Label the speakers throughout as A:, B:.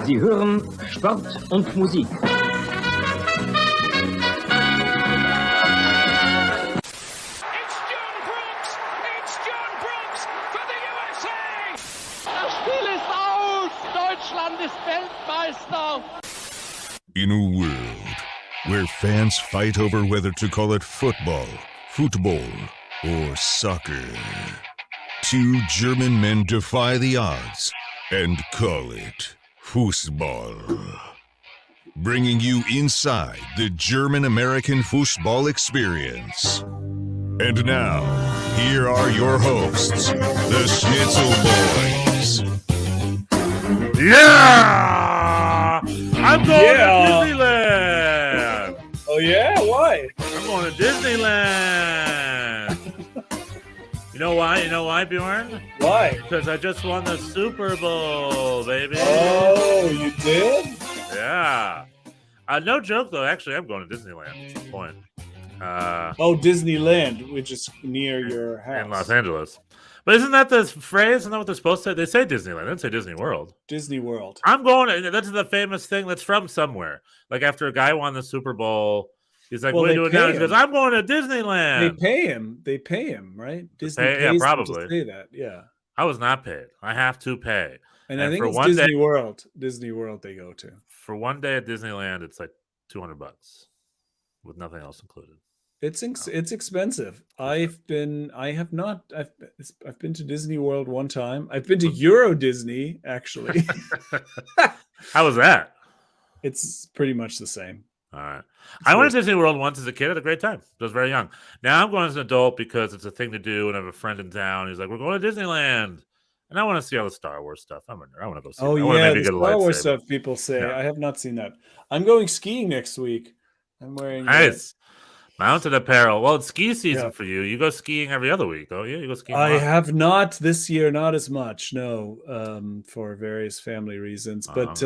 A: Sie hören Sport und Musik.
B: It's John Brooks for the USA! Das Spiel ist aus! Deutschland ist Weltmeister!
C: In a world where fans fight over whether to call it football, or soccer, two German men defy the odds and call it Fußball. Bringing you inside the German-American football experience. And now, here are your hosts, the Schnitzel Boys.
D: Yeah! I'm going to Disneyland!
E: Oh yeah? Why?
D: I'm going to Disneyland! You know why, Bjorn?
E: Why?
D: Because I just won the Super Bowl, baby!
E: Oh, you did?
D: Yeah. No joke, though. Actually, I'm going to Disneyland at some point.
E: Disneyland, which is near your house.
D: In Los Angeles. But isn't that the phrase? Isn't that what they're supposed to say? They say Disneyland. They don't say Disney World.
E: Disney World.
D: I'm going to, that's the famous thing that's from somewhere. Like after a guy won the Super Bowl, he's like, what are you doing now? He goes, I'm going to Disneyland.
E: They pay him, right? Disney pays
D: yeah, probably.
E: him to say that, yeah.
D: I was not paid. I have to pay.
E: And I think it's Disney World. Disney World they go to.
D: For one day at Disneyland, it's like $200 with nothing else included.
E: It's expensive. I've been to Disney World one time. I've been to Euro Disney, actually.
D: How was that?
E: It's pretty much the same.
D: All right. I went to Disney World once as a kid. I had a great time. I was very young. Now I'm going as an adult because it's a thing to do, and I have a friend in town. He's like, we're going to Disneyland. And I want to see all the Star Wars stuff. I want to go see it.
E: Oh, yeah, the Star Wars stuff people say. Yeah. I have not seen that. I'm going skiing next week. I'm wearing...
D: Nice. Mounted apparel. Well, it's ski season for you. You go skiing every other week, don't you? You go skiing.
E: I have not this year, not as much, no, for various family reasons. But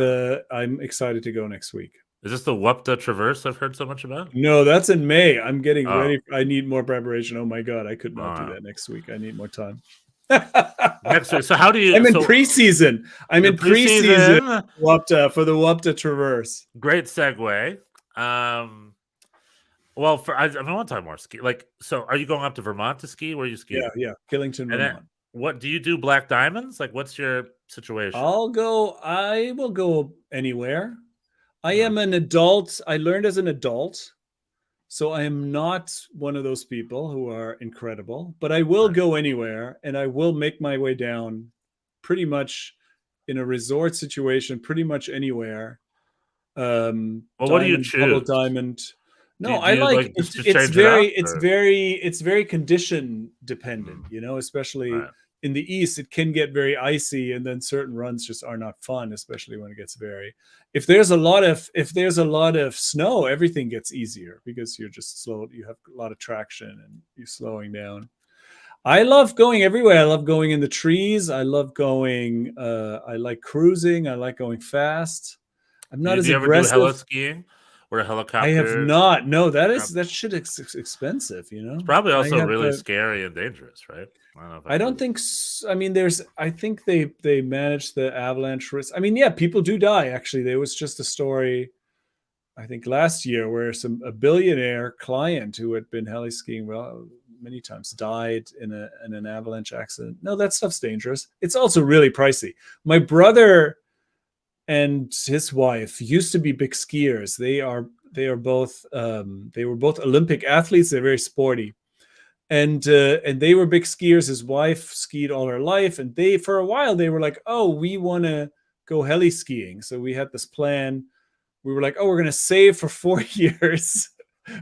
E: I'm excited to go next week.
D: Is this the Wupta Traverse I've heard so much about?
E: No, that's in May. I'm getting ready. I need more preparation. Oh my God, I could not do that next week. I need more time.
D: Next week. So how do you?
E: I'm in preseason. I'm in preseason. Wupta for the Wupta Traverse.
D: Great segue. Well, I want to talk more ski. Like, so are you going up to Vermont to ski? Where are you skiing?
E: Yeah, Killington, Vermont.
D: What do you do? Black Diamonds? Like, what's your situation?
E: I will go anywhere. I am an adult. I learned as an adult. So I am not one of those people who are incredible, but I will go anywhere and I will make my way down pretty much in a resort situation, pretty much anywhere.
D: Well, what do you choose?
E: Double diamond. No, I like it's very condition dependent, especially in the East, it can get very icy and then certain runs just are not fun, especially when it gets if there's a lot of snow, everything gets easier because you're just slow. You have a lot of traction and you're slowing down. I love going everywhere. I love going in the trees. I love going, I like cruising. I like going fast. I'm not as aggressive.
D: Do you ever do heli skiing? Or a helicopter?
E: I have not. No, that shit is expensive.
D: It's probably also really scary and dangerous, right?
E: I don't think. I mean, I think they manage the avalanche risk. I mean, yeah, people do die. Actually, there was just a story, I think last year, where a billionaire client who had been heli skiing many times died in an avalanche accident. No, that stuff's dangerous. It's also really pricey. My brother and his wife used to be big skiers. They were both Olympic athletes. They're very sporty, and they were big skiers. His wife skied all her life, and for a while they were like, "Oh, we want to go heli skiing." So we had this plan. We were like, "Oh, we're going to save for 4 years,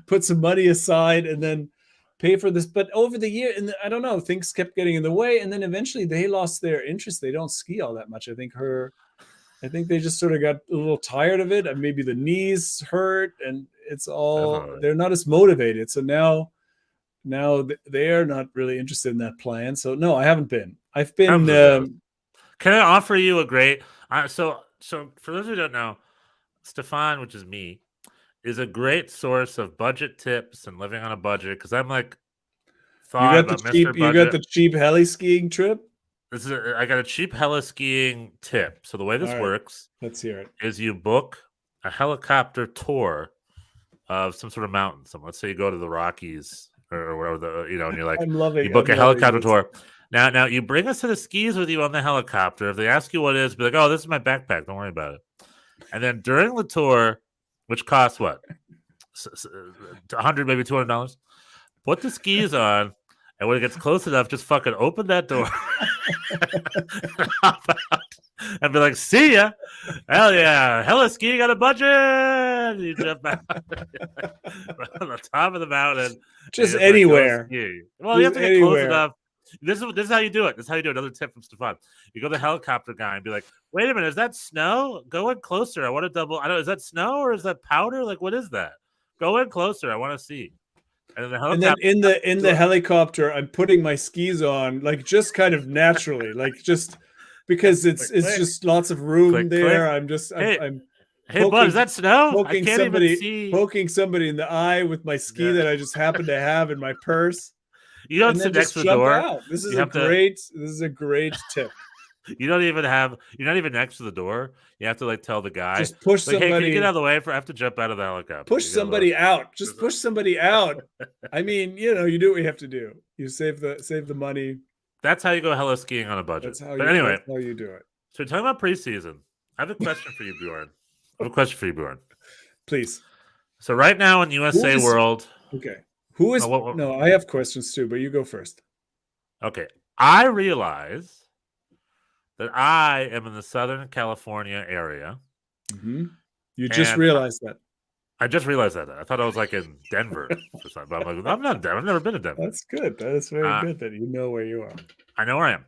E: put some money aside, and then pay for this." But over the year, and I don't know, things kept getting in the way, and then eventually they lost their interest. They don't ski all that much. I think they just sort of got a little tired of it, and maybe the knees hurt, and they're not as motivated. So now they are not really interested in that plan. So no, I haven't been. I've been.
D: Can I offer you a great? So for those who don't know, Stefan, which is me, is a great source of budget tips and living on a budget because I'm like,
E: you got the cheap heli skiing trip.
D: I got a cheap heli skiing tip. So the way this
E: All right.
D: works
E: Let's hear it.
D: is you book a helicopter tour of some sort of mountain. So let's say you go to the Rockies or whatever and you're like,
E: I'm loving.
D: you book
E: I'm
D: a helicopter
E: loving
D: tour. Now you bring us to the skis with you on the helicopter. If they ask you what it is, be like, oh, this is my backpack. Don't worry about it. And then during the tour, which costs what? $100, maybe $200. Put the skis on, and when it gets close enough, just fucking open that door and hop out and be like, see ya. Hell yeah. Hella skiing on a budget. You jump out on the top of the mountain.
E: Just
D: like,
E: anywhere.
D: Well, you have
E: Just
D: to get close
E: anywhere.
D: enough. This is how you do it. This is how you do it. Another tip from Stefan. You go to the helicopter guy and be like, wait a minute, is that snow? Go in closer. I want to double. I don't. Is that snow or is that powder? Like, what is that? Go in closer. I want to see. And then
E: in the helicopter, I'm putting my skis on, like just kind of naturally, like just because it's just lots of room there. I'm
D: hey, bud, is that snow? I can't even see.
E: Poking somebody in the eye with my ski that I just happen to have in my purse.
D: You don't sit next to the door.
E: Out. This is a great tip.
D: You're not even next to the door. You have to like tell the guy.
E: Just push somebody.
D: Hey, can you get out of the way? I have to jump out of the helicopter.
E: Push somebody out. Just push somebody out. I mean, you do what you have to do. You save the money.
D: That's how you go hella skiing on a budget.
E: That's how you do it.
D: So talking about preseason, I have a question for you, Bjorn.
E: Please.
D: So right now in USA World.
E: Okay. Who is no, I have questions too, but you go first.
D: Okay. I realize that I am in the Southern California area.
E: Mm-hmm. You just realized that.
D: I just realized that. I thought I was like in Denver or something. But I'm like, I'm not in Denver. I've never been to Denver.
E: That's good. That is very good that you know where you are.
D: I know where I am.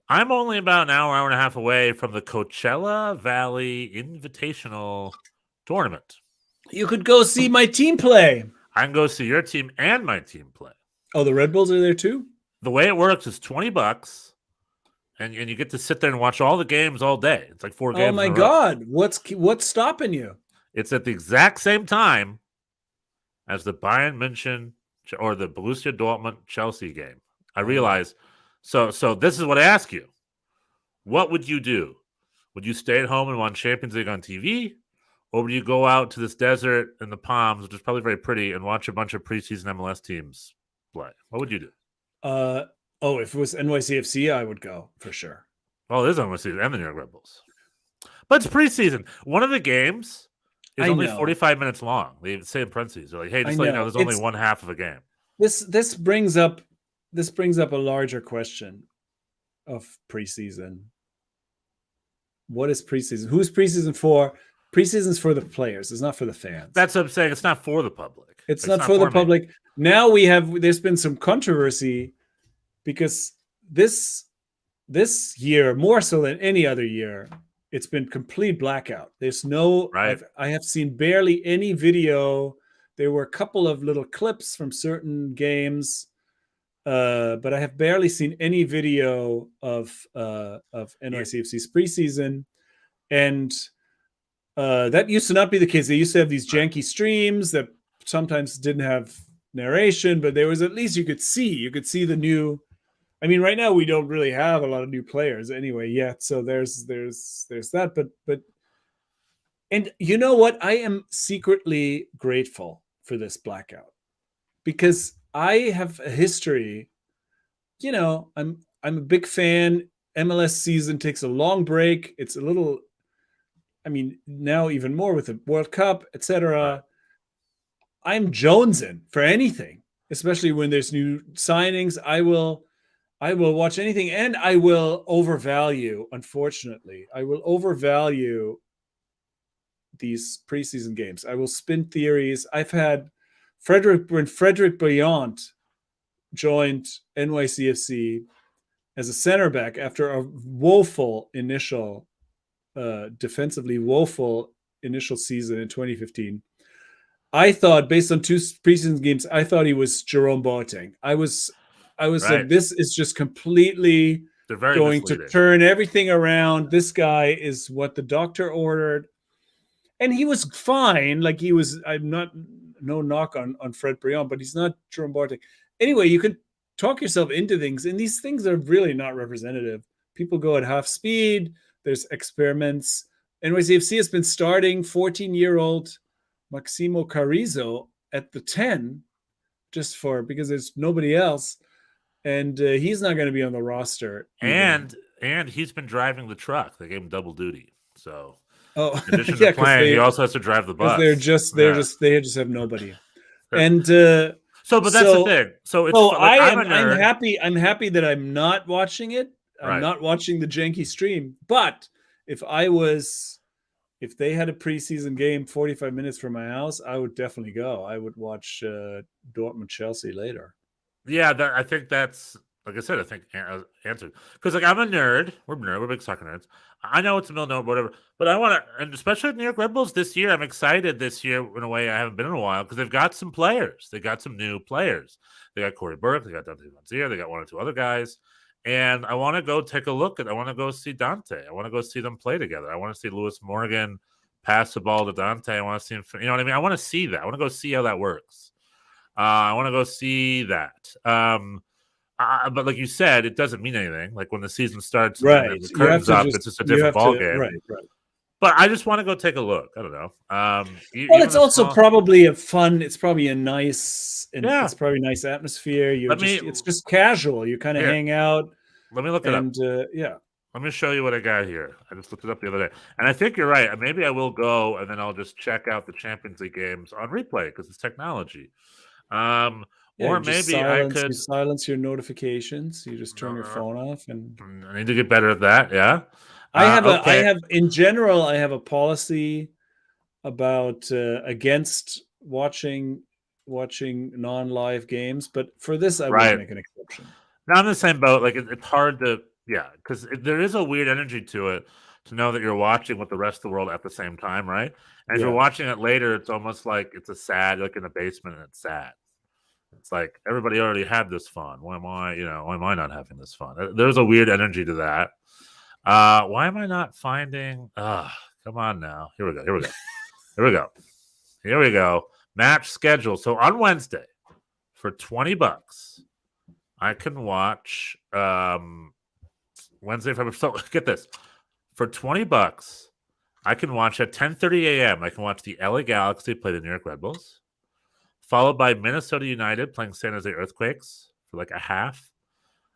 D: I'm only about an hour and a half away from the Coachella Valley Invitational Tournament.
E: You could go see my team play.
D: I can go see your team and my team play.
E: Oh, the Red Bulls are there too?
D: The way it works is $20, and you get to sit there and watch all the games all day. It's like 4 games.
E: Oh my God. What's stopping you? It's
D: at the exact same time as the Bayern München or the Borussia Dortmund Chelsea game. I realize. So this is what I ask you. What would you do? Would you stay at home and watch Champions League on TV? Or would you go out to this desert in the Palms, which is probably very pretty, and watch a bunch of preseason MLS teams play? What would you do?
E: If it was NYCFC, I would go for sure.
D: Well, it is NYCFC and the New York Red Bulls. But it's preseason. One of the games is only 45 minutes long. They say in parentheses, they're like, hey, just let you know, there's only one half of a game.
E: This brings up a larger question of preseason. What is preseason? Who's preseason for? Preseason's for the players. It's not for the fans.
D: That's what I'm saying. It's not for the public.
E: It's not for the public. Now there's been some controversy because this year, more so than any other year, it's been complete blackout. There's no,
D: right.
E: I have seen barely any video. There were a couple of little clips from certain games, but I have barely seen any video of NYCFC's preseason. And that used to not be the case. They used to have these janky streams that sometimes didn't have narration, but there was at least you could see the new. I mean, right now we don't really have a lot of new players anyway yet, so there's that. But and you know what? I am secretly grateful for this blackout because I have a history. You know, I'm a big fan. MLS season takes a long break. It's a little. I mean, now even more with the World Cup, etc. I'm jonesing for anything, especially when there's new signings. I will watch anything, and I will overvalue. Unfortunately, I will overvalue these preseason games. I will spin theories. I've had Frederick Brillant joined NYCFC as a center back after a defensively woeful initial season in 2015. I thought, based on 2 preseason games, I thought he was Jerome Boateng. I was like, this is just completely going to turn everything around. This guy is what the doctor ordered. And he was fine. Like no knock on Fred Brillant, but he's not Jerome Boateng. Anyway, you can talk yourself into things, and these things are really not representative. people go at half speed. There's experiments. NYCFC has been starting 14-year-old Maximo Carrizo at the 10 because there's nobody else. And he's not going to be on the roster.
D: And he's been driving the truck. They gave him double duty. So
E: in
D: addition to playing, he also has to drive the bus.
E: They just have nobody. And
D: but that's the thing. So it's
E: I'm happy. I'm happy that I'm not watching it. I'm not watching the janky stream. But if they had a preseason game 45 minutes from my house, I would definitely go. I would watch Dortmund Chelsea later.
D: Yeah, I think that's, like I said, I think answered. Because I'm a nerd. We're big soccer nerds. I know it's a middle note, whatever. But I want to, and especially with New York Red Bulls this year, I'm excited this year in a way I haven't been in a while because they've got some players. They got some new players. They got Corey Burke. They got Dante Vanzier. They got one or two other guys. And I want to go take a look I want to go see Dante. I want to go see them play together. I want to see Lewis Morgan pass the ball to Dante. I want to see him, you know what I mean? I want to see that. I want to go see how that works. I want to go see that. But like you said, it doesn't mean anything. Like when the season starts, and the curtains up, it's just a different ball game.
E: Right.
D: But I just want to go take a look. I don't know.
E: It's also probably a fun. It's probably a nice. It's probably a nice atmosphere. It's just casual. You kind of hang out.
D: Let me look it up. Let me show you what I got here. I just looked it up the other day, and I think you're right. Maybe I will go, and then I'll just check out the Champions League games on replay because it's technology. Or maybe I could
E: silence your notifications. You just turn your phone off, and
D: I need to get better at that. Yeah,
E: I have in general, I have a policy about against watching non-live games, but for this, I would make an exception.
D: Now I'm in the same boat. Like it's hard to, because there is a weird energy to it to know that you're watching with the rest of the world at the same time, right? And if you're watching it later, it's almost like it's a sad, like in a basement, and it's sad. It's like everybody already had this fun. Why am I not having this fun? There's a weird energy to that. Why am I not finding? Come on now. Here we go. Match schedule. So on Wednesday, for $20, I can watch Wednesday. So get this. For $20, I can watch at 10:30 a.m. I can watch the LA Galaxy play the New York Red Bulls, followed by Minnesota United playing San Jose Earthquakes for like a half.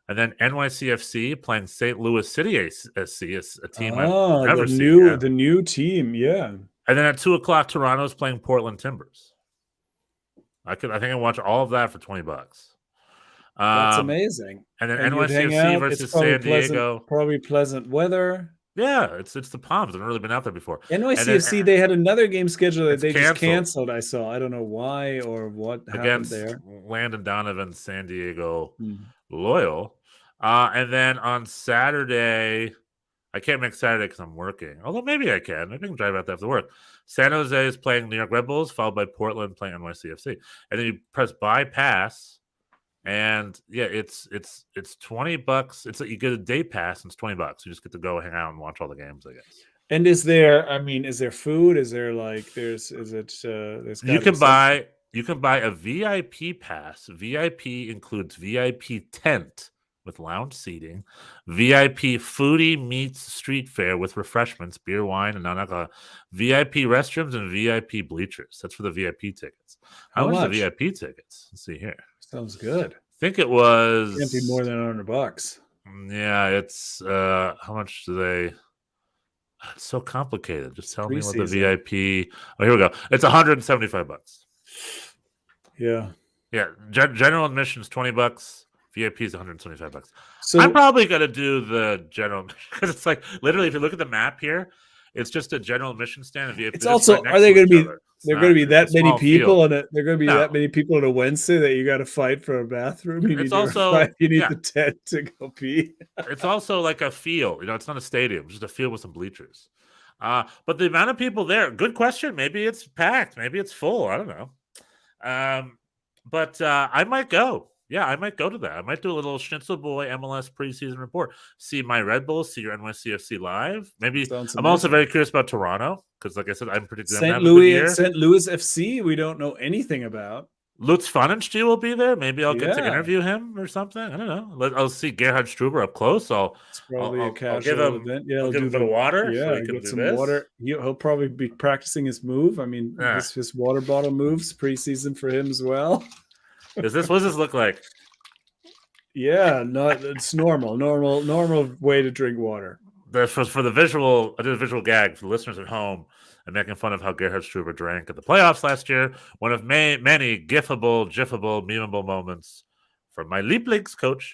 D: And then NYCFC playing St. Louis City SC, a team I've never seen.
E: The new team, yeah.
D: And then at 2:00, Toronto's playing Portland Timbers. I think I can watch all of that for $20.
E: That's amazing.
D: And then NYCFC versus San Diego.
E: Probably pleasant weather.
D: Yeah, it's the Palms. I've never really been out there before.
E: NYCFC, they had another game scheduled that they just canceled. I saw. I don't know why or what happened there.
D: Landon Donovan, San Diego Loyal. And then on Saturday, I can't make Saturday because I'm working. Although maybe I can. I can drive out there after work. San Jose is playing New York Red Bulls, followed by Portland playing NYCFC. And then you press bypass. And it's $20. It's like you get a day pass and it's $20. You just get to go hang out and watch all the games, I guess.
E: And is there food? Is there
D: you can buy a VIP pass. VIP includes VIP tent with lounge seating, VIP foodie meets street fare with refreshments, beer, wine, and non-alcohol, VIP restrooms, and VIP bleachers. That's for the VIP tickets. How much are the VIP tickets? Let's see here.
E: Sounds good.
D: I think it was.
E: Can't be more than $100.
D: Yeah, it's how much do they? It's so complicated. Just tell me what the VIP. Oh, here we go. It's $175.
E: Yeah.
D: Yeah. General admission is $20. VIP is $175. So I'm probably gonna do the general because it's like literally if you look at the map here, it's just a general admission stand. And VIP.
E: It's also are they going to be? There are going to be that many people on it. There are going to be that many people on a Wednesday that you got to fight for a bathroom. You need the tent to go pee.
D: It's also like a field. It's not a stadium. It's just a field with some bleachers. But the amount of people there. Good question. Maybe it's packed. Maybe it's full. I don't know. But I might go. Yeah, I might go to that. I might do a little Schnitzel Boy MLS preseason report. See my Red Bulls, see your NYCFC live. Maybe I'm also very curious about Toronto because, like I said, I'm predicting
E: St. Louis FC. We don't know anything about.
D: Lutz Pfannenstiel will be there. Maybe I'll get to
E: Yeah.
D: interview him or something. I don't know. I'll see Gerhard Struber up close.
E: It's probably a
D: I'll give
E: casual
D: him.
E: event. Yeah,
D: I'll
E: he'll
D: give him
E: do
D: a bit of water so
E: yeah,
D: he can
E: get
D: do
E: some
D: this.
E: water. He'll probably be practicing his move. I mean,
D: Yeah.
E: his water bottle moves preseason for him as well.
D: What does this look like?
E: Yeah, it's normal way to drink water.
D: For the visual, I did a visual gag for the listeners at home. I'm making fun of how Gerhard Struber drank at the playoffs last year. One of many gifable, memeable moments from my Lieblingscoach,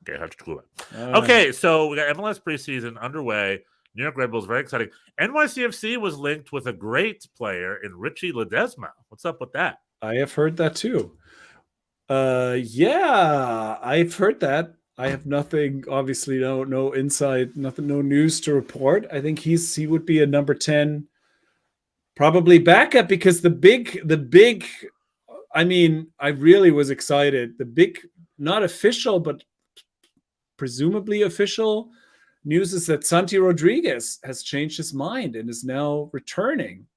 D: Gerhard Struber. Okay, so we got MLS preseason underway. New York Red Bulls, very exciting. NYCFC was linked with a great player in Richie Ledesma. What's up with that?
E: I have heard that too. Yeah, I've heard that. I have nothing, obviously, no insight, nothing, no news to report. I think he would be a number 10, probably backup, because the big. I mean, I really was excited. The big, not official, but presumably official news is that Santi Rodriguez has changed his mind and is now returning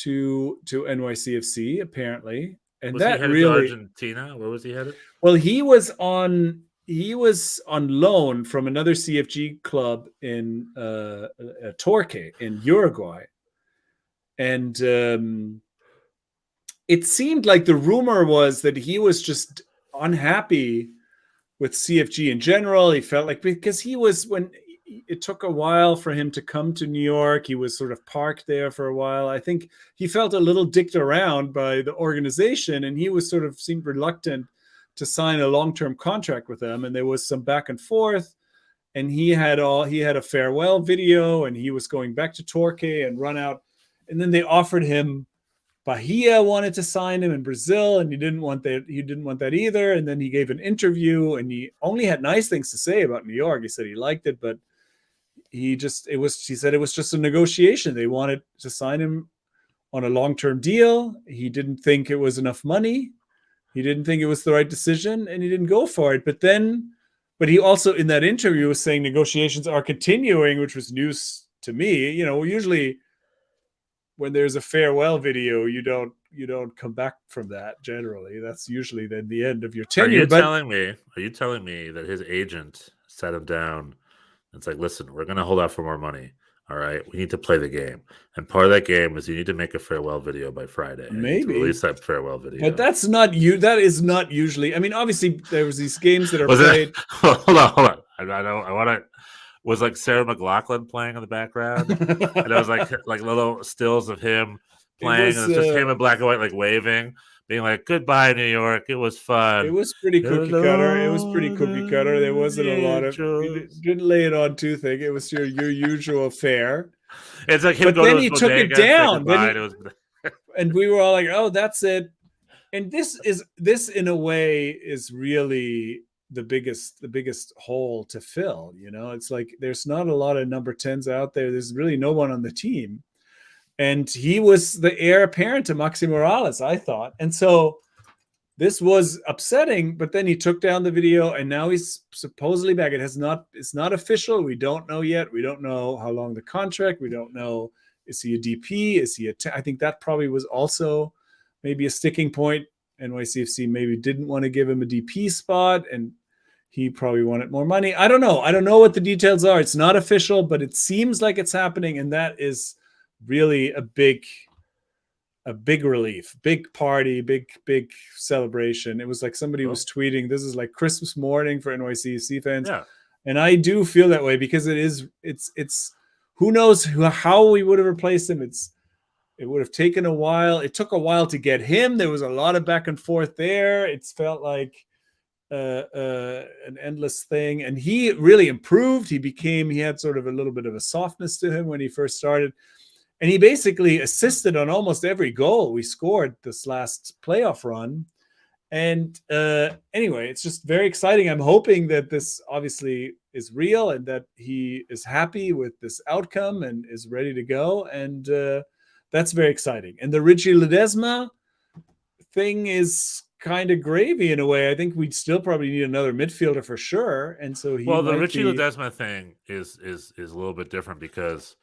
E: to NYCFC, apparently. And
D: Was
E: that
D: he headed
E: really
D: to Argentina? Where was he headed?
E: Well, he was on loan from another CFG club in Torque in Uruguay, and it seemed like the rumor was that he was just unhappy with CFG in general. He felt like, because when it took a while for him to come to New York, he was sort of parked there for a while. I think he felt a little dicked around by the organization, and he was seemed reluctant to sign a long-term contract with them. And there was some back and forth, and he had a farewell video, and he was going back to Torque and run out. And then they offered him, Bahia wanted to sign him in Brazil, and he didn't want that. He didn't want that either. And then he gave an interview, and he only had nice things to say about New York. He said he liked it, but he said it was just a negotiation. They wanted to sign him on a long-term deal. He didn't think it was enough money. He didn't think it was the right decision, and he didn't go for it. But he also, in that interview, was saying negotiations are continuing, which was news to me. Usually when there's a farewell video, you don't come back from that. Generally, that's usually then the end of your tenure.
D: Are you telling me that his agent sat him down? It's like, listen, we're going to hold out for more money. All right, we need to play the game, and part of that game is you need to make a farewell video by Friday.
E: Maybe
D: release that farewell video.
E: But that's not you. That is not usually. I mean, obviously there was these games that are played.
D: Hold on. I want to. Was like Sarah McLachlan playing in the background, and it was like little stills of him playing, and it's just him in black and white, like waving, being like, "Goodbye, New York. It was fun."
E: It was pretty cookie cutter. There wasn't a lot of. Didn't lay it on too thick. It was your usual fare.
D: It's like him.
E: But then he took it down. And we were all like, "Oh, that's it." And this in a way is really the biggest hole to fill. It's like there's not a lot of number 10s out there. There's really no one on the team. And he was the heir apparent to Maxi Morales, I thought. And so this was upsetting, but then he took down the video, and now he's supposedly back. It's not official. We don't know yet. We don't know how long the contract. We don't know. Is he a DP? Is he I think that probably was also maybe a sticking point. NYCFC maybe didn't want to give him a DP spot, and he probably wanted more money. I don't know. I don't know what the details are. It's not official, but it seems like it's happening, and that is really a big relief, big party, big celebration. It was like somebody was tweeting, this is like Christmas morning for NYCFC fans.
D: Yeah.
E: And I do feel that way, because it's who knows how we would have replaced him. It would have taken a while. It took a while to get him. There was a lot of back and forth there. It's felt like an endless thing. And he really improved. He had sort of a little bit of a softness to him when he first started. And he basically assisted on almost every goal we scored this last playoff run. And anyway, it's just very exciting. I'm hoping that this obviously is real, and that he is happy with this outcome and is ready to go. And that's very exciting. And the Richie Ledesma thing is kind of gravy in a way. I think we'd still probably need another midfielder for sure. And so
D: the Richie Ledesma thing is a little bit different, because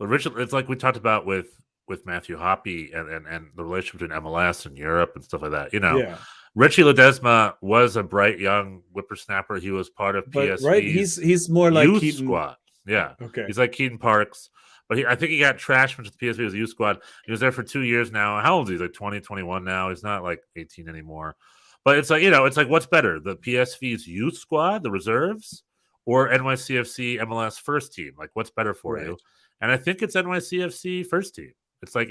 D: it's like we talked about with with Matthew Hoppe and the relationship between MLS and Europe and stuff like that.
E: Yeah.
D: Richie Ledesma was a bright young whippersnapper. He was part of
E: But
D: PSV's
E: he's more like
D: youth
E: Keaton.
D: squad. Yeah.
E: Okay.
D: He's like Keaton Parks. But I think he got trashed from the PSV's youth squad. He was there for 2 years now. How old is he? He's like 20, 21 now. He's not like 18 anymore. But it's like, it's like what's better, the PSV's youth squad, the reserves, or NYCFC MLS first team? Like what's better for you? And I think it's NYCFC first team. It's like,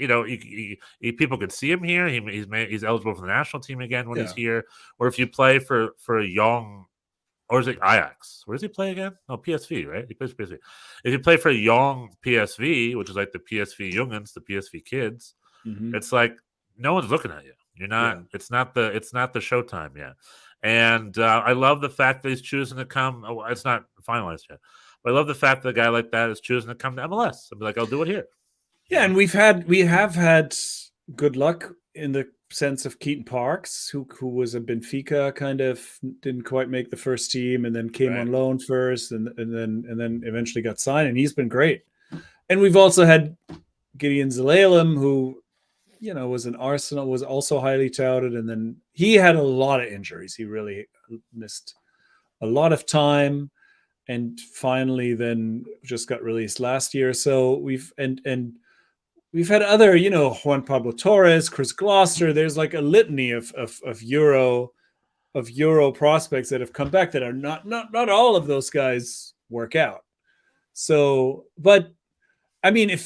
D: people can see him here. He's eligible for the national team again when he's here. Or if you play for a young, or is it Ajax? Where does he play again? No, PSV, right? He plays for PSV. If you play for a young PSV, which is like the PSV Youngins, the PSV kids, it's like no one's looking at you. You're not. Yeah. It's not the showtime yet. And I love the fact that he's choosing to come. Oh, it's not finalized yet, but I love the fact that a guy like that is choosing to come to MLS. I'll be like, I'll do it here.
E: Yeah, and we have had good luck in the sense of Keaton Parks, who was a Benfica, kind of didn't quite make the first team, and then came on loan first, and then eventually got signed, and he's been great. And we've also had Gideon Zelalem, who was in Arsenal, was also highly touted, and then he had a lot of injuries. He really missed a lot of time, and finally then just got released last year. So we've had other, Juan Pablo Torres, Chris Gloucester. There's like a litany of Euro prospects that have come back that are not all of those guys work out. So, but I mean,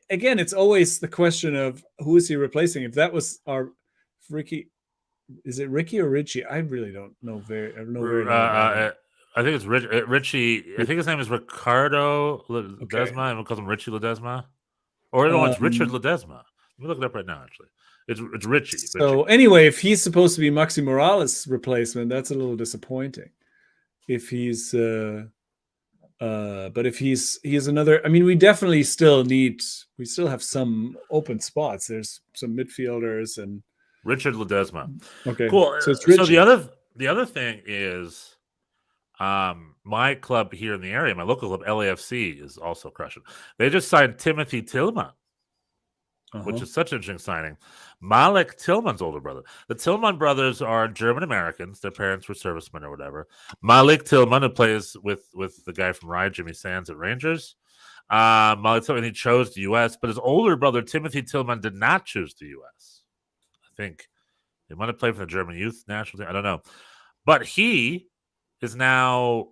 E: again, it's always the question of who is he replacing? If that was Ricky, is it Ricky or Richie? I really don't know very
D: I think it's Richie. I think his name is Ricardo Ledesma. I'm gonna call him Richie Ledesma. Or no, it's Richard Ledesma. Let me look it up right now. Actually, it's Richie.
E: So anyway, if he's supposed to be Maxi Morales' replacement, that's a little disappointing. If he's but if he's another, I mean, we definitely still have some open spots. There's some midfielders and
D: Richard Ledesma.
E: Okay,
D: cool.
E: So it's Richie.
D: So the other thing is, my club here in the area, my local club, LAFC, is also crushing. They just signed Timothy Tillman, which is such an interesting signing. Malik Tillman's older brother. The Tillman brothers are German Americans. Their parents were servicemen or whatever. Malik Tillman, who plays with the guy from Rye, Jimmy Sands at Rangers. Malik Tillman, he chose the U.S., but his older brother, Timothy Tillman, did not choose the U.S. I think he might have played for the German youth national team. I don't know. But he is now...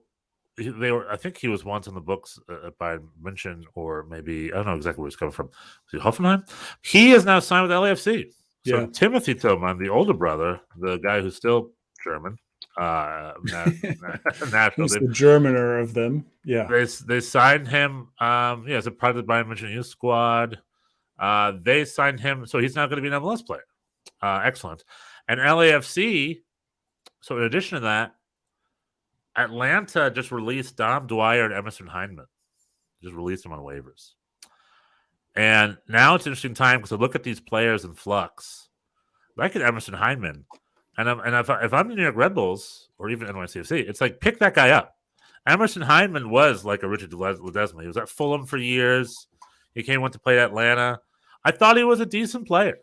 D: I think he was once in the books by München, or maybe I don't know exactly where he's coming from. Was he Hoffenheim? He is now signed with LAFC. So Timothy Tillman, the older brother, the guy who's still German,
E: national, the Germaner of them. Yeah,
D: they signed him. As a part of the Bayern München youth squad. They signed him, so he's now going to be an MLS player. Excellent. And LAFC. So in addition to that, Atlanta just released Dom Dwyer and Emerson Hyndman. Just released them on waivers. And now it's an interesting time because I look at these players in flux. Like at Emerson Hyndman. And if I'm the New York Red Bulls or even NYCFC, it's like pick that guy up. Emerson Hyndman was like a Richard Ledesma. He was at Fulham for years. He went to play at Atlanta. I thought he was a decent player.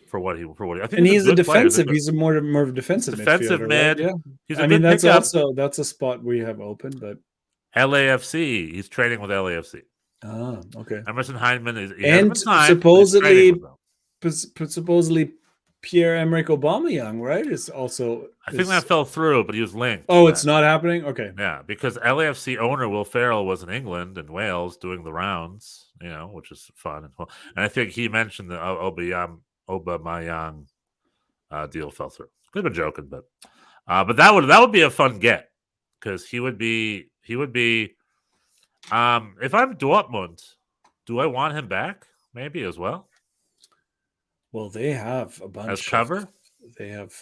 D: For what he, I think,
E: and he's a defensive. He's a more of a defensive
D: mid.
E: Right? Yeah, that's a spot we have open. But
D: LAFC, he's training with LAFC.
E: Ah, okay.
D: Emerson Hyndman
E: is supposedly Pierre-Emerick Aubameyang, right? Is also.
D: I think that fell through, but he was linked.
E: Oh, it's not happening. Okay.
D: Yeah, because LAFC owner Will Ferrell was in England and Wales doing the rounds, which is fun and cool. And I think he mentioned the Aubameyang deal fell through. Could have been joking, but that would be a fun get because he would be. If I'm Dortmund, do I want him back? Maybe as well.
E: Well, they have a bunch
D: as cover.
E: They have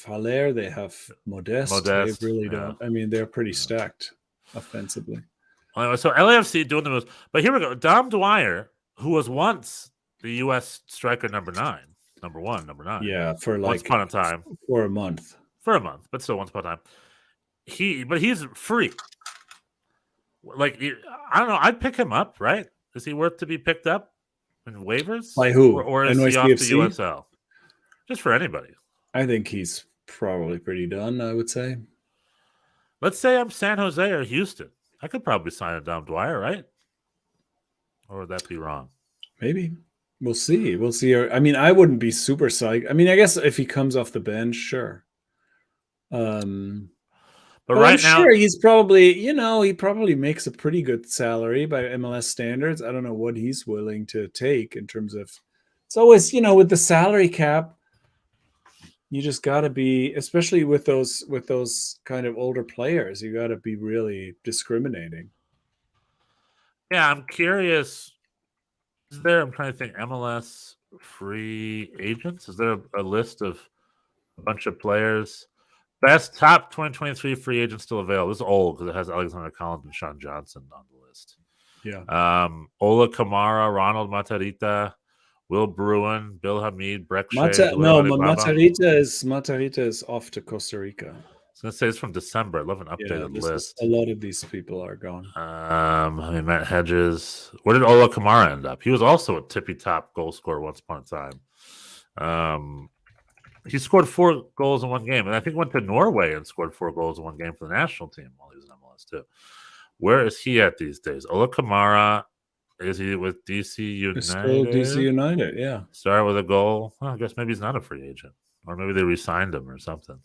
E: Haller, they have Modeste. They really don't. I mean, they're pretty stacked offensively.
D: So LAFC doing the most, but here we go. Dom Dwyer, who was once the U.S. striker number 9.
E: Yeah, for like
D: once upon a time.
E: For a month,
D: but still once upon a time. He's free. Like, I don't know. I'd pick him up, right? Is he worth to be picked up? in waivers?
E: By who?
D: Or is he off the
E: NYCFC?
D: USL? Just for anybody.
E: I think he's probably pretty done, I would say.
D: Let's say I'm San Jose or Houston. I could probably sign a Dom Dwyer, right? Or would that be wrong?
E: Maybe. We'll see. We'll see. I mean, I wouldn't be super psyched. I mean, I guess if he comes off the bench, sure.
D: But
E: I'm
D: right now,
E: sure he's probably, he probably makes a pretty good salary by MLS standards. I don't know what he's willing to take in terms of. It's always, with the salary cap, you just got to be, especially with those kind of older players, you got to be really discriminating.
D: yeah, I'm curious. I'm trying to think, MLS free agents? Is there a list of a bunch of players? Best top 2023 free agents still available. This is old because it has Alexander Collins and Sean Johnson on the list.
E: Yeah.
D: Ola Kamara, Ronald Matarita, Will Bruin, Bill Hamid, Breck Shea.
E: Matarita is off to Costa Rica.
D: I was going to say it's from December. I love an updated list.
E: A lot of these people are gone.
D: Matt Hedges. Where did Ola Kamara end up? He was also a tippy-top goal scorer once upon a time. He scored 4 goals in one game, and I think went to Norway and scored 4 goals in one game for the national team while he was in MLS too. Where is he at these days? Ola Kamara, is he with DC United?
E: Still DC United, yeah.
D: Started with a goal. Well, I guess maybe he's not a free agent, or maybe they re-signed him or something.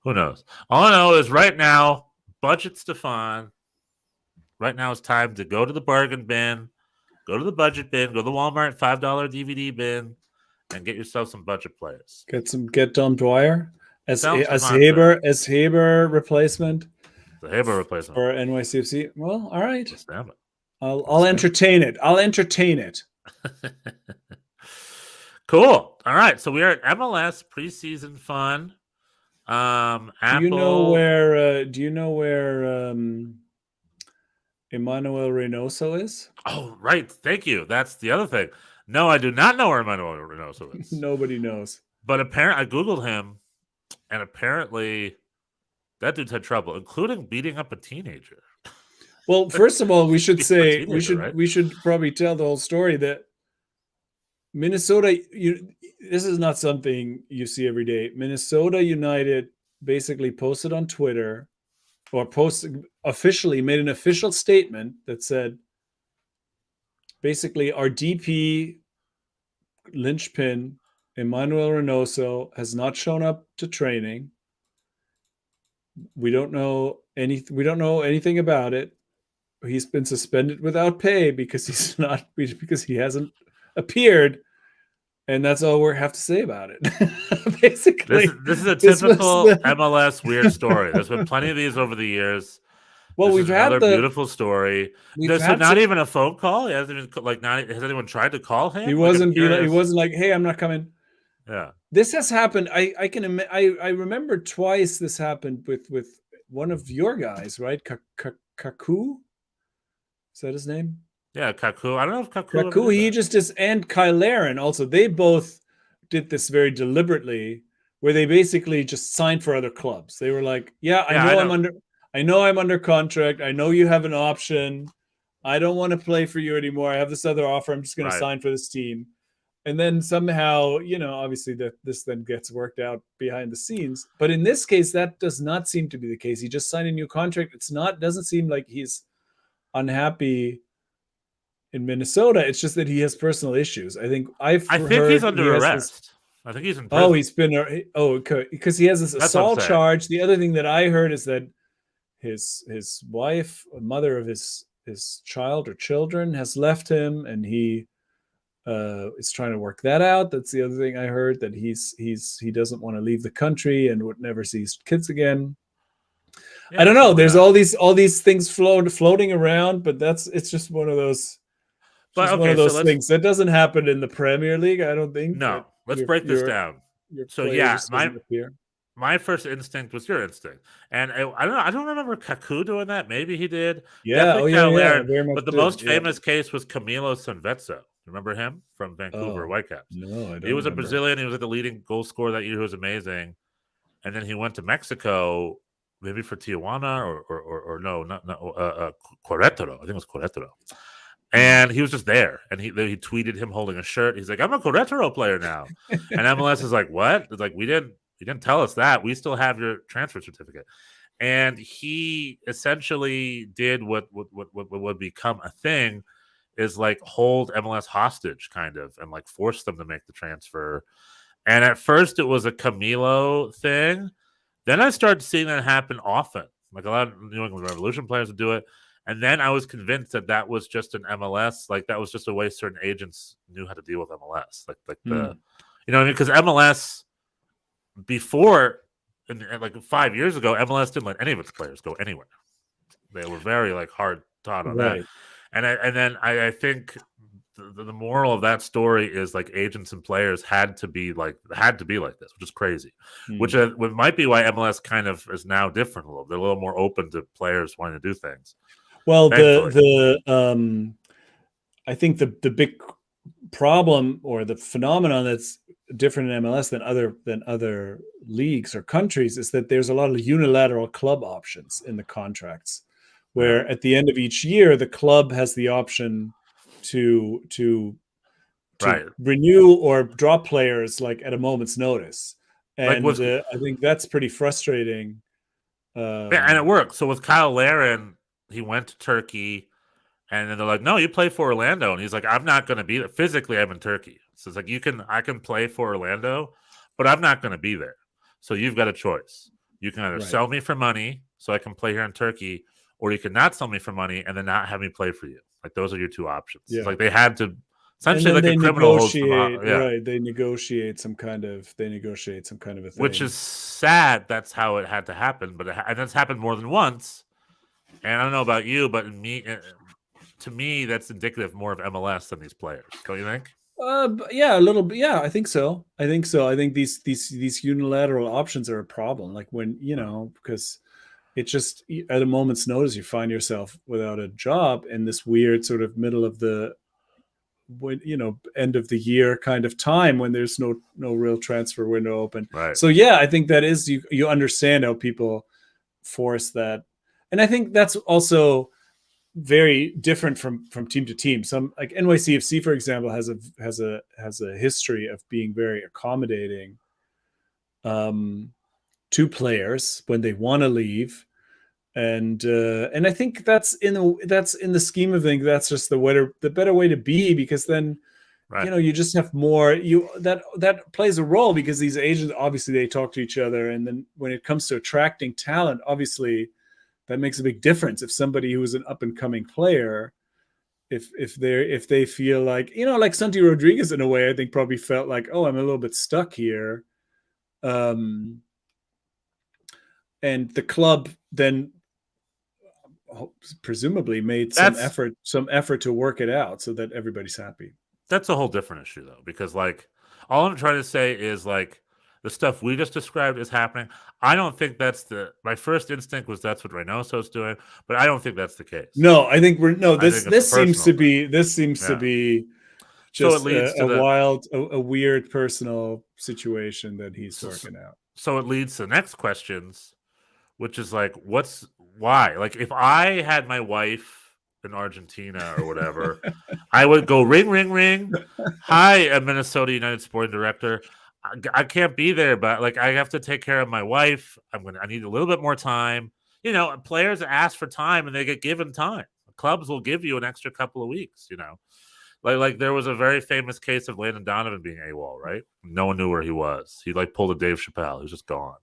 D: Who knows? All I know is right now, budget Stefan. Right now it's time to go to the bargain bin, go to the budget bin, go to the Walmart $5 DVD bin, and get yourself some budget players.
E: Get Dom Dwyer as Haber replacement.
D: The Haber replacement
E: for NYCFC. Well, all right.
D: I'll
E: entertain it. I'll entertain it.
D: Cool. All right. So we are at MLS Preseason Fun. Apple...
E: Do you know where Emmanuel Reynoso is?
D: Oh, right. Thank you. That's the other thing. No, I do not know where Emmanuel Reynoso is.
E: Nobody knows.
D: But apparently, I Googled him, and apparently that dude's had trouble, including beating up a teenager.
E: Well, first of all, we should say we should probably tell the whole story that Minnesota. This is not something you see every day. Minnesota United basically posted on Twitter, or made an official statement that said, basically, our DP linchpin Emmanuel Reynoso has not shown up to training. We don't know anything about it. He's been suspended without pay because he hasn't appeared, and that's all we have to say about it. Basically,
D: this is a typical MLS weird story. There's been plenty of these over the years.
E: Well, we've had
D: another beautiful story. There's not even a phone call. He hasn't even has anyone tried to call him?
E: He wasn't like, "Hey, I'm not coming."
D: Yeah,
E: this has happened. I remember twice this happened with one of your guys, right? Kaku, is that his name?
D: Yeah, Kaku. I don't know if Kaku.
E: Kaku. He just is, and Kyle Laren also. They both did this very deliberately, where they basically just signed for other clubs. They were like, I know I'm under contract. I know you have an option. I don't want to play for you anymore. I have this other offer. I'm just going to sign for this team. And then somehow, obviously this then gets worked out behind the scenes. But in this case, that does not seem to be the case. He just signed a new contract. Doesn't seem like he's unhappy in Minnesota. It's just that he has personal issues. I think he's under arrest.
D: I think he's in prison.
E: Oh, he's been. Because he has this assault charge. The other thing that I heard is that his wife, mother of his child or children, has left him, and he is trying to work that out. That's the other thing I heard, that he doesn't want to leave the country and would never see his kids again. Yeah, I don't know. There's all these things floating around, but it's just one of those. One of those things that doesn't happen in the Premier League, I don't think.
D: No, let's break this down. So yeah, my first instinct was your instinct, and I don't remember Kaku doing that. Maybe he did.
E: Yeah,
D: but the most famous case was Camilo Sanvezzo. Remember him from Vancouver Whitecaps?
E: No, I don't.
D: He was a Brazilian. He was the leading goal scorer that year. He was amazing, and then he went to Mexico, maybe for Tijuana or no, not Querétaro. I think it was Querétaro. And he was just there, and he tweeted him holding a shirt. He's like, "I'm a Querétaro player now," and MLS is like, "What?" It's like, "We didn't tell us that. We still have your transfer certificate." And he essentially did what would become a thing, is like hold MLS hostage, kind of, and like force them to make the transfer. And at first, it was a Camilo thing. Then I started seeing that happen often. Like a lot of New England Revolution players would do it. And then I was convinced that was just an MLS, like that was just a way certain agents knew how to deal with MLS, like the, you know what I mean? Because MLS before, like 5 years ago, MLS didn't let any of its players go anywhere. They were very like hard taught on that. And then I think the moral of that story is like agents and players had to be like this, which is crazy. Which might be why MLS kind of is now different a little. They're a little more open to players wanting to do things.
E: Well, I think the big problem or the phenomenon that's different in MLS than other leagues or countries is that there's a lot of unilateral club options in the contracts, where at the end of each year the club has the option to renew or drop players like at a moment's notice, and I think that's pretty frustrating.
D: And it works. So with Kyle Larin, he went to Turkey, and then they're like, "No, you play for Orlando," and he's like, "I'm not going to be there physically. I'm in Turkey." So it's like I can play for Orlando, but I'm not going to be there. So you've got a choice. You can either sell me for money so I can play here in Turkey, or you can not sell me for money and then not have me play for you. Like those are your two options. Yeah. It's like they had to essentially like a criminal
E: negotiate, right? They negotiate some kind of a thing,
D: which is sad. That's how it had to happen, and that's happened more than once. And I don't know about you, but to me, that's indicative more of MLS than these players. Don't you think?
E: Yeah, a little bit. Yeah, I think so. I think these unilateral options are a problem. Like when, because it's just at a moment's notice, you find yourself without a job in this weird sort of middle of the, end of the year kind of time when there's no real transfer window open.
D: Right.
E: So yeah, I think that is, you understand how people force that. And I think that's also very different from team to team. Some like NYCFC, for example, has a history of being very accommodating to players when they want to leave, and I think that's in the scheme of things, that's just the better way to be, because then you just have more. That plays a role, because these agents obviously they talk to each other, and then when it comes to attracting talent, obviously that makes a big difference. If somebody who is an up and coming player, if they feel like, like Santi Rodriguez in a way, I think probably felt like, oh, I'm a little bit stuck here. And the club then presumably made some effort to work it out so that everybody's happy.
D: That's a whole different issue though, because like all I'm trying to say is like the stuff we just described is happening. I don't think my first instinct was that's what Reynoso's doing, but I don't think that's the case.
E: No, I think this seems to be just a weird personal situation that he's working out.
D: So it leads to the next questions, which is like, why? Like if I had my wife in Argentina or whatever, I would go ring, ring, ring. Hi, a Minnesota United sporting director. I can't be there, but like I have to take care of my wife. I need a little bit more time. Players ask for time and they get given time. Clubs will give you an extra couple of weeks. Like there was a very famous case of Landon Donovan being AWOL, right? No one knew where he was. He like pulled a Dave Chappelle. He was just gone.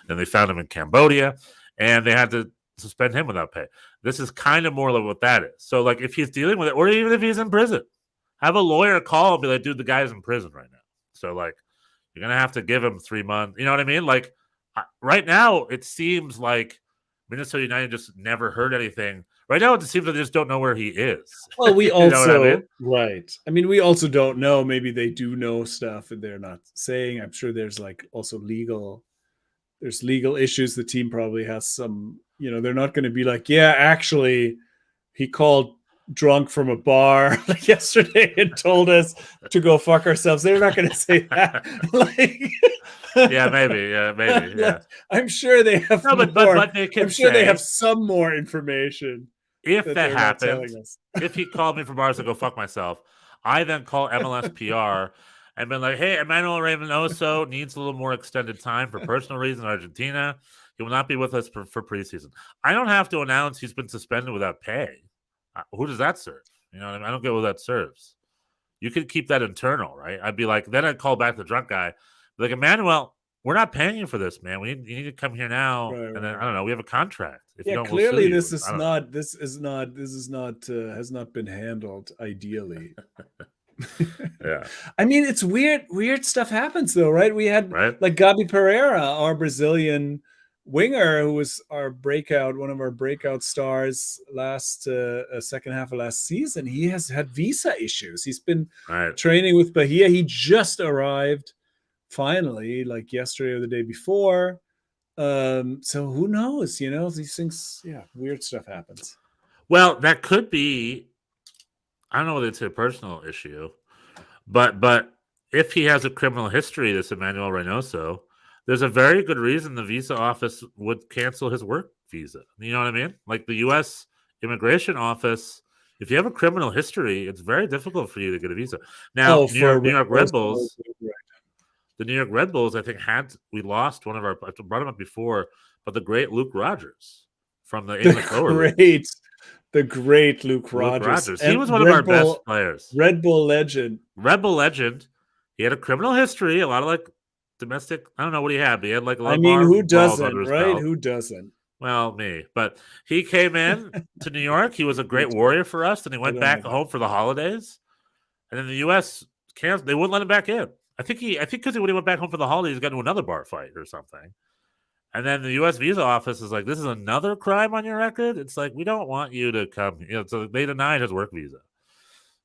D: And they found him in Cambodia, and they had to suspend him without pay. This is kind of more like what that is. So like if he's dealing with it, or even if he's in prison, have a lawyer call and be like, dude, the guy's in prison right now. So like, you're going to have to give him 3 months. You know what I mean? Like right now, it seems like Minnesota United just never heard anything. Right now, it seems like they just don't know where he is.
E: Well, we also, right. I mean, we also don't know. Maybe they do know stuff and they're not saying. I'm sure there's like also legal issues. The team probably has some, they're not going to be like, yeah, actually, he called drunk from a bar like yesterday and told us to go fuck ourselves. They're not going to say that.
D: maybe.
E: I'm sure they have
D: but they can
E: I'm sure they have some more information.
D: if
E: that
D: that
E: they're not
D: happened,
E: telling us.
D: if he called me from bars to go fuck myself, I then call MLS PR and been like, hey, Emmanuel Reynoso needs a little more extended time for personal reasons in Argentina. He will not be with us for preseason. I don't have to announce he's been suspended without pay. Who does that serve? You know what I mean? I don't get what that serves. You could keep that internal, right? I'd be like, then I'd call back the drunk guy. Be like, Emmanuel, we're not paying you for this, man. You need to come here now.
E: Right,
D: and then,
E: right,
D: I don't know, we have a contract. If you
E: Yeah,
D: don't,
E: clearly
D: we'll
E: this
D: sue you.
E: is
D: I don't
E: not has not been handled ideally.
D: Yeah.
E: I mean, it's weird stuff happens though, right? We had
D: Right?
E: like Gabi Pereira, our Brazilian winger, who was one of our breakout stars last second half of last season. He has had visa issues. He's been
D: Right.
E: training with Bahia. He just arrived finally, like yesterday or the day before. So who knows? You know, these things, weird stuff happens.
D: Well, that could be, I don't know whether it's a personal issue, but if he has a criminal history, this Emmanuel Reynoso, there's a very good reason the visa office would cancel his work visa. You know what I mean? Like the U.S. immigration office, if you have a criminal history, it's very difficult for you to get a visa. Now, New York Red Bulls, the New York Red Bulls, I think we lost one of our, I brought him up before, but the great Luke Rogers from the English lower league.
E: The great Luke Rogers.
D: He was one of our best players.
E: Red Bull legend.
D: He had a criminal history, a lot of like domestic. I don't know what he had, but he had like a lot
E: of who doesn't, right?
D: Belt.
E: Who doesn't?
D: Well, me. But he came in to New York. He was a great warrior for us, and he went back home for the holidays. And then the U.S. canceled. They wouldn't let him back in. I think because when he went back home for the holidays, he got into another bar fight or something. And then the U.S. visa office is like, this is another crime on your record? It's like, we don't want you to come. You know, so they denied his work visa.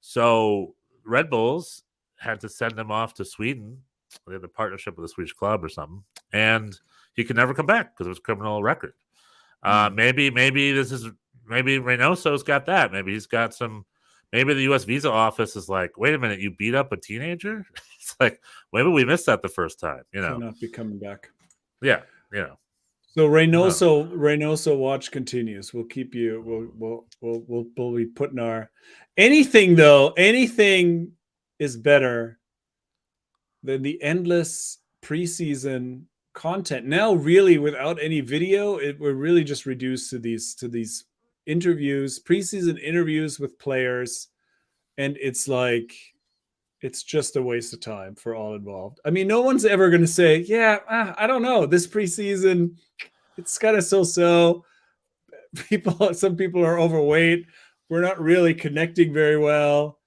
D: So Red Bulls had to send him off to Sweden. They had a partnership with a Swedish club or something. And he could never come back because of his criminal record. Maybe Reynoso's got that. Maybe he's got some. Maybe the U.S. visa office is like, wait a minute, you beat up a teenager? It's like, maybe we missed that the first time. You know,
E: not be coming back.
D: Yeah. Yeah.
E: So Reynoso watch continues. We'll keep you. We'll be putting our anything is better than the endless preseason content. Now, really, without any video, we're really just reduced to these interviews, preseason interviews with players, and it's like it's just a waste of time for all involved. I mean, no one's ever going to say, I don't know, this preseason, it's kind of so. Some people are overweight. We're not really connecting very well.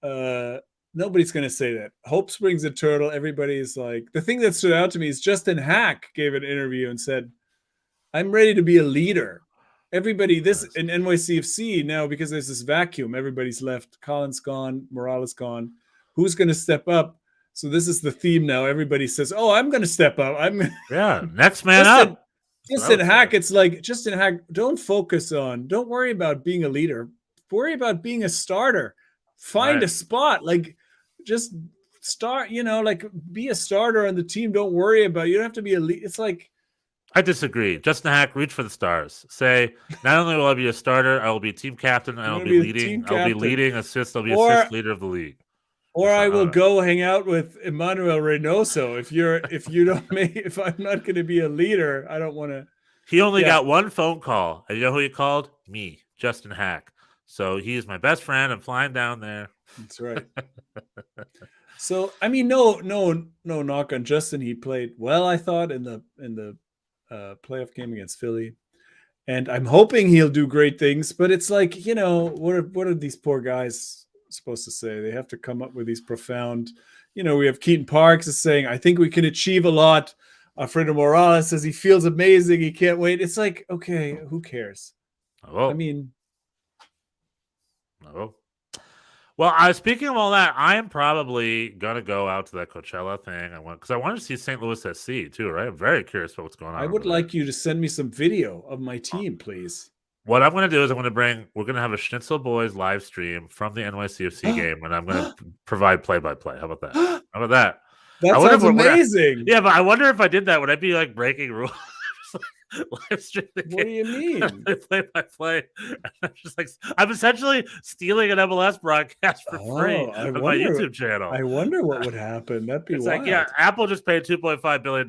E: Nobody's going to say that. Hope springs eternal. Everybody's like, the thing that stood out to me is Justin Hack gave an interview and said, I'm ready to be a leader. Everybody, in NYCFC now, because there's this vacuum, everybody's left. Colin's gone, Morales gone. Who's going to step up? So this is the theme now. Everybody says, "Oh, I'm going to step up.
D: Next man up."
E: Justin Hack, it's like Justin Hack. Don't worry about being a leader. Worry about being a starter. Find a spot. Like, just start. You know, like be a starter on the team. Don't worry about. You don't have to be a lead. It's like.
D: I disagree. Justin Hack, reach for the stars. Say, not only will I be a starter, I will be a team captain. I will be leading. I'll be leading assists. I'll be assist leader of the league.
E: Or I will go hang out with Emmanuel Reynoso. If I'm not going to be a leader, I don't want to.
D: He only got one phone call. And you know who he called? Me, Justin Hack. So he is my best friend. I'm flying down there.
E: That's right. So I mean, no knock on Justin. He played well, I thought, in the playoff game against Philly, and I'm hoping he'll do great things. But it's like, you know, what are these poor guys supposed to say? They have to come up with these profound, you know, we have Keaton Parks is saying, I think we can achieve a lot. Alfredo Morales says he feels amazing, he can't wait. It's like, okay, who cares? I mean,
D: well, speaking of all that, I am probably gonna go out to that Coachella thing. Because I want to see St. Louis SC too, right? I'm very curious about what's going on.
E: I would like you to send me some video of my team, please.
D: What I'm going to do is we're going to have a Schnitzel Boys live stream from the NYCFC game, and I'm going to provide play-by-play. How about that? How about that?
E: That sounds amazing.
D: Yeah, but I wonder if I did that, would I be like breaking rules? live stream the
E: What do you mean?
D: play by play. I'm just like, I'm essentially stealing an MLS broadcast for free
E: I
D: on my
E: wonder.
D: YouTube channel.
E: I wonder what would happen. That'd be
D: It's
E: wild.
D: like, yeah, Apple just paid $2.5 billion,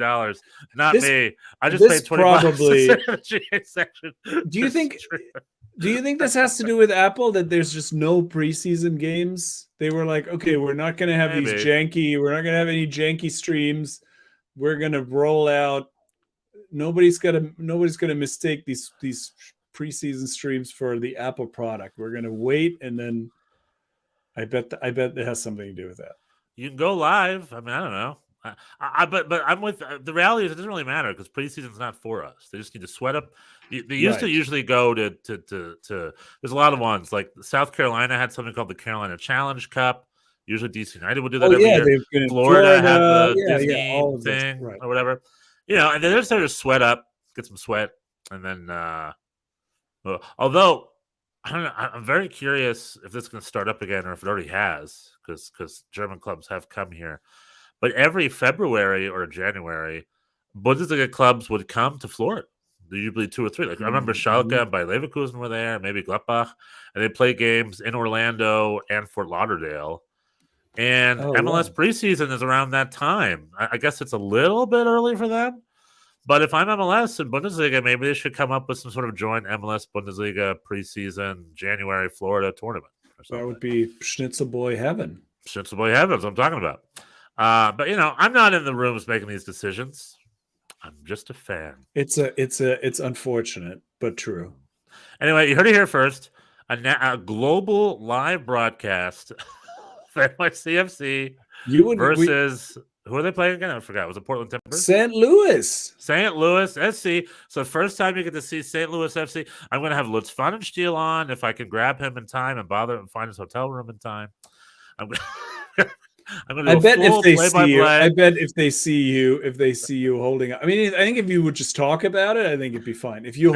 D: not
E: This-
D: me. I just
E: this
D: paid 20 bucks
E: probably-
D: to sit in the GA section.
E: Do you think? Do you think this has to do with Apple, that there's just no preseason games? They were like, okay, we're not going to have
D: Maybe.
E: these janky. We're not going to have any janky streams. We're going to roll out. Nobody's gonna mistake these preseason streams for the Apple product. We're going to wait, and then I bet it has something to do with that.
D: You can go live. I mean, I don't know. But I'm with the reality is it doesn't really matter because preseason's not for us. They just need to sweat up. They used to usually go to there's a lot of ones like South Carolina had something called the Carolina Challenge Cup. Usually DC United would do that every year.
E: They've been in
D: Florida had the Disney
E: all of this,
D: thing
E: right.
D: or whatever. And they're just there to sweat up, get some sweat, and then although I don't know, I'm very curious if this is going to start up again or if it already has because German clubs have come here. But every February or January, Bundesliga clubs would come to Florida. They're usually 2 or 3. Like I remember Schalke and Bayer Leverkusen were there, maybe Gladbach, and they play games in Orlando and Fort Lauderdale. And MLS preseason is around that time. I guess it's a little bit early for them. But if I'm MLS and Bundesliga, maybe they should come up with some sort of joint MLS Bundesliga preseason January Florida tournament. Or something.
E: That would be Schnitzel Boy heaven.
D: Schnitzel Boy heaven is what I'm talking about. But I'm not in the rooms making these decisions. I'm just a fan.
E: It's unfortunate, but true.
D: Anyway, you heard it here first. A global live broadcast for NYCFC versus who are they playing again? I forgot. Was it Portland Timbers?
E: St. Louis.
D: St. Louis SC. So first time you get to see St. Louis FC. I'm going to have Lutz Pfannenstiel on if I can grab him in time and bother and find his hotel room in time. I'm going to
E: bet if they see you, I bet if they see you holding up. I mean, I think if you would just talk about it, I think it'd be fine. If you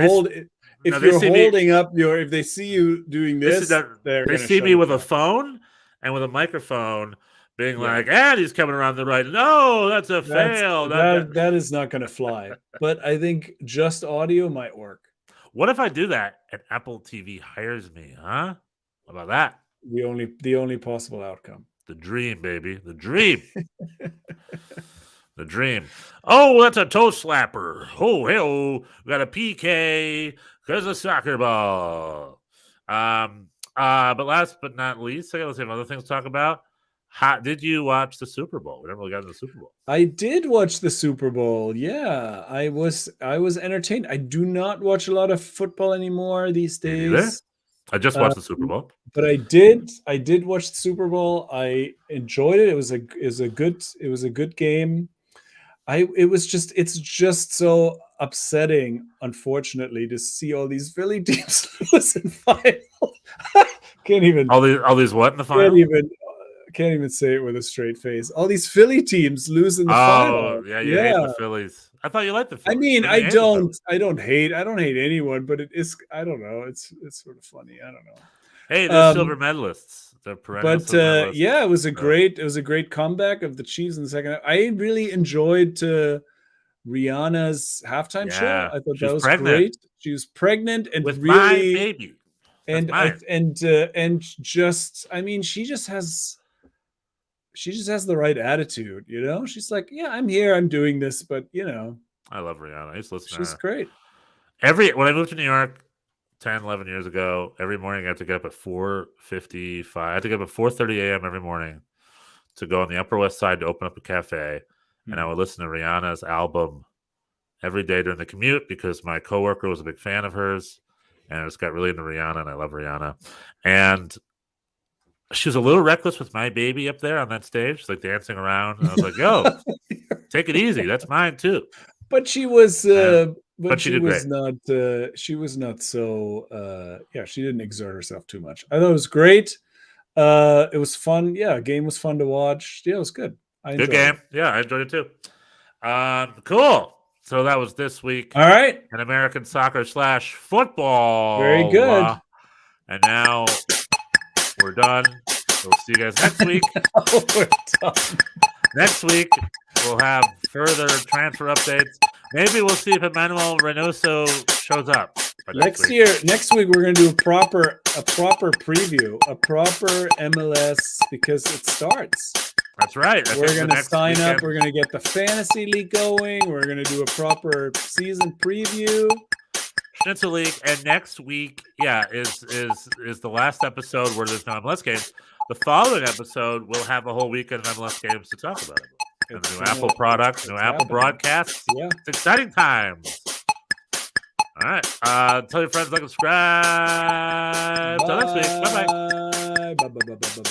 E: if they see you doing this,
D: they see me with a phone and with a microphone being like, and he's coming around the right. No, that's a fail.
E: That is not going to fly. But I think just audio might work.
D: What if I do that and Apple TV hires me? Huh? How about that?
E: The only possible outcome.
D: The dream, baby. The dream. The dream. Oh, that's a toe slapper. Oh, hey, we got a PK because of soccer ball. But last but not least, let's have other things to talk about. Did you watch the Super Bowl? We never really got into the Super Bowl.
E: I did watch the Super Bowl. Yeah, I was entertained. I do not watch a lot of football anymore these days.
D: I just watched the Super Bowl,
E: but I did watch the Super Bowl. I enjoyed it. It was a good game. It's just so upsetting, unfortunately, to see all these Philly teams lose in final. Can't even
D: all these what in the final?
E: Can't even say it with a straight face. All these Philly teams lose in the final.
D: Oh, yeah, you hate the Phillies. I thought you liked the Phillies.
E: I mean, I don't hate anyone, but it is, I don't know. It's sort of funny. I don't know.
D: Hey, they're silver medalists. They're perennial silver medalists.
E: Yeah, it was a great comeback of the Chiefs in the second half. I really enjoyed Rihanna's halftime show. I thought that was great. She was pregnant and
D: with
E: really
D: my baby.
E: And just, I mean, she just has the right attitude, She's like, yeah, I'm here, I'm doing this, but
D: I love Rihanna. I used to listen to
E: her. She's great.
D: When I moved to New York 10, 11 years ago, every morning I had to get up at 4:55. I had to get up at 4:30 a.m. every morning to go on the Upper West Side to open up a cafe, and I would listen to Rihanna's album every day during the commute because my coworker was a big fan of hers, and I just got really into Rihanna, and I love Rihanna. And she was a little reckless with my baby up there on that stage. She's like dancing around. And I was like, yo, take it easy. That's mine too.
E: But she was,
D: but she was
E: not, she was not so, she didn't exert herself too much. I thought it was great. It was fun. Yeah. Game was fun to watch. Yeah, it was good.
D: Good game. Yeah. I enjoyed it too. Cool. So that was this week.
E: All right.
D: In American soccer / football.
E: Very good.
D: And now we're done. We'll see you guys next week.
E: We're done.
D: Next week, we'll have further transfer updates. Maybe we'll see if Emmanuel Reynoso shows up
E: Next week we're gonna do a proper preview, a proper MLS because it starts.
D: That's right.
E: We're gonna sign up. We're gonna get the fantasy league going. We're gonna do a proper season preview.
D: Schnitzel League, and next week, is the last episode where there's no MLS games. The following episode will have a whole weekend of MLS games to talk about. And the new Apple products, new Apple broadcasts.
E: Yeah,
D: it's exciting times. All right. Tell your friends, like, subscribe. Till next week. Bye-bye.
E: Bye.